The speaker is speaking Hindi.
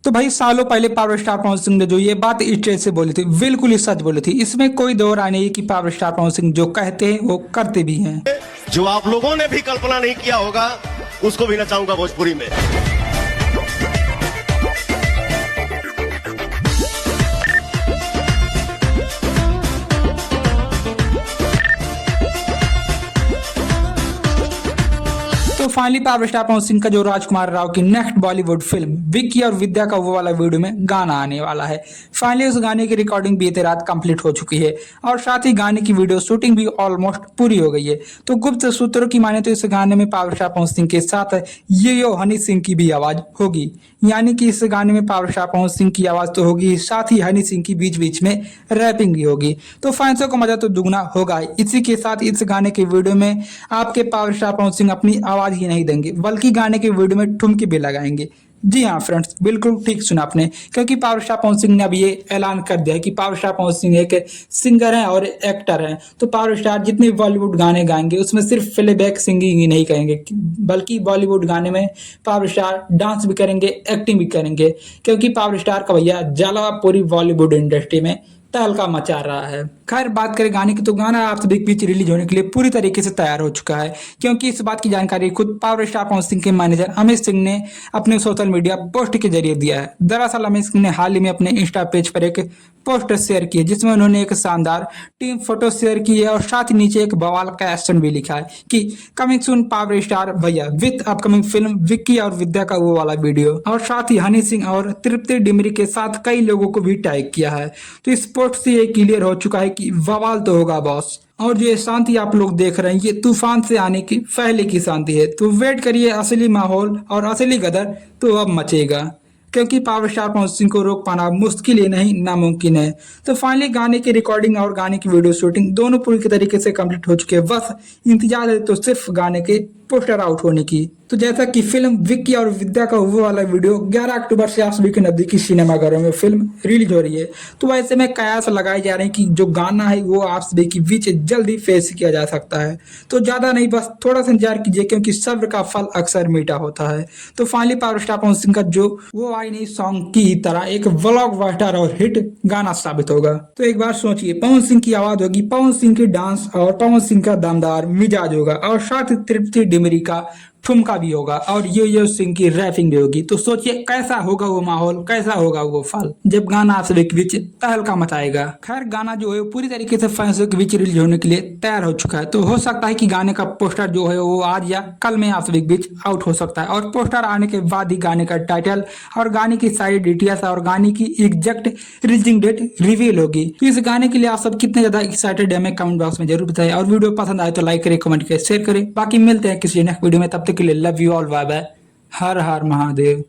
तो भाई सालों पहले पावर स्टार पवन सिंह ने जो ये बात स्टेज से बोली थी बिल्कुल ही सच बोली थी। इसमें कोई दो राय नहीं कि पावर स्टार पवन सिंह जो कहते हैं वो करते भी हैं। जो आप लोगों ने भी कल्पना नहीं किया होगा उसको भी नचाऊंगा भोजपुरी में। तो finally power star Pawan Singh का जो राजकुमार राव की नेक्स्ट बॉलीवुड फिल्म विक्की और विद्या का वो वाला वीडियो में गाना आने वाला है। फाइनली उस गाने की रिकॉर्डिंग बीते रात कंप्लीट हो चुकी है और साथ ही गाने की वीडियो शूटिंग भी ऑलमोस्ट पूरी हो गई है। तो गुप्त सूत्रों की माने तो इस गाने में पावर स्टार पवन सिंह के साथ यो हनी सिंह की भी आवाज होगी, यानी कि इस गाने में पावर स्टार पवन सिंह की आवाज तो होगी, साथ ही हनी सिंह की बीच बीच में रैपिंग भी होगी। तो फैंसों को मजा तो दुगना होगा। इसी के साथ इस गाने के वीडियो में आपके पावर स्टार पवन सिंह अपनी आवाज ही नहीं देंगे बल्कि गाने के वीडियो में ठुमके भी लगाएंगे। जी हाँ फ्रेंड्स, बिल्कुल ठीक सुना आपने, क्योंकि पावर स्टार पवन सिंह ने अब ये ऐलान कर दिया है कि पावर स्टार पवन सिंह एक सिंगर हैं और एक्टर हैं। तो पावर स्टार जितने बॉलीवुड गाने गाएंगे उसमें सिर्फ प्लेबैक सिंगिंग ही नहीं करेंगे बल्कि बॉलीवुड गाने में पावर स्टार डांस भी करेंगे, एक्टिंग भी करेंगे, क्योंकि पावर स्टार का भैया जलवा पूरी बॉलीवुड इंडस्ट्री में तहलका मचा रहा है। खैर बात करें गाने की, तो गाना आप सभी के बीच रिलीज होने के लिए पूरी तरीके से तैयार हो चुका है, क्योंकि इस बात की जानकारी खुद पावर स्टार पवन सिंह के मैनेजर अमित सिंह ने अपने सोशल मीडिया पोस्ट के जरिए दिया है। दरअसल अमित सिंह ने हाल ही में अपने इंस्टा पेज पर एक पोस्टर शेयर की है जिसमें उन्होंने एक शानदार टीम फोटो शेयर की है और साथ ही नीचे एक बवाल कैप्शन भी लिखा है कि कमिंग सून पावर स्टार भैया विथ अपकमिंग फिल्म विक्की और विद्या का वो वाला वीडियो, और साथ ही हनी सिंह और तृप्ति डिमरी के साथ कई लोगों को भी टैग किया है। तो इस पोस्ट से ये क्लियर हो चुका है कि बवाल तो होगा बॉस, और जो ये शांति आप लोग देख रहे हैं ये तूफान से आने की पहले की शांति है। तो वेट करिए, असली माहौल और असली गदर तो अब मचेगा, क्योंकि पावर स्टार पवन सिंह को रोक पाना मुश्किल ही नहीं नामुमकिन है। तो फाइनली गाने की रिकॉर्डिंग और गाने की वीडियो शूटिंग दोनों पूरी तरीके से कंप्लीट हो चुके हैं, बस इंतजार है तो सिर्फ गाने के पोस्टर आउट होने की। तो जैसा कि फिल्म विक्की और विद्या का वो वाला वीडियो 11 अक्टूबर से आप सभी के नजदीकी सिनेमाघरों में फिल्म रिलीज हो रही है, तो ऐसे में कयास लगाए जा रहे हैं कि जो गाना है वो आप सभी के बीच जल्दी पेश किया जा सकता है। तो ज्यादा नहीं, बस थोड़ा सा इंतजार कीजिए, क्योंकि सब्र का फल अक्सर मीठा होता है। तो finally power star Pawan Singh का जो वो आई नहीं सॉन्ग की तरह एक ब्लॉकबस्टर और हिट गाना साबित होगा। तो एक बार सोचिए, पवन सिंह की आवाज होगी, पवन सिंह की डांस और पवन सिंह का दमदार मिजाज होगा, और साथ ही तृप्ति डिमरी का ठुमका भी होगा और यो सिंह की रैपिंग भी होगी। तो सोचिए कैसा होगा वो माहौल, कैसा होगा वो फल जब गाना आप सभी के बीच तहलका मचाएगा। खैर गाना जो है पूरी तरीके से फैंसों के बीच रिलीज होने के लिए तैयार हो चुका है। तो हो सकता है कि गाने का पोस्टर जो है वो आज या कल में आप सभी के बीच आउट हो सकता है, और पोस्टर आने के बाद ही गाने का टाइटल और गाने की सारी डिटेल्स और गाने की एग्जैक्ट रिलीजिंग डेट रिवील होगी। तो इस गाने के लिए आप सब कितने ज्यादा एक्साइटेड है हमें कमेंट बॉक्स में जरूर बताएं, और वीडियो पसंद आए तो लाइक करें, कमेंट करें, शेयर करें। बाकी मिलते हैं किसी नेक्स्ट वीडियो में, तब तक के लिए love you all, bye bye, Har Har Mahadev.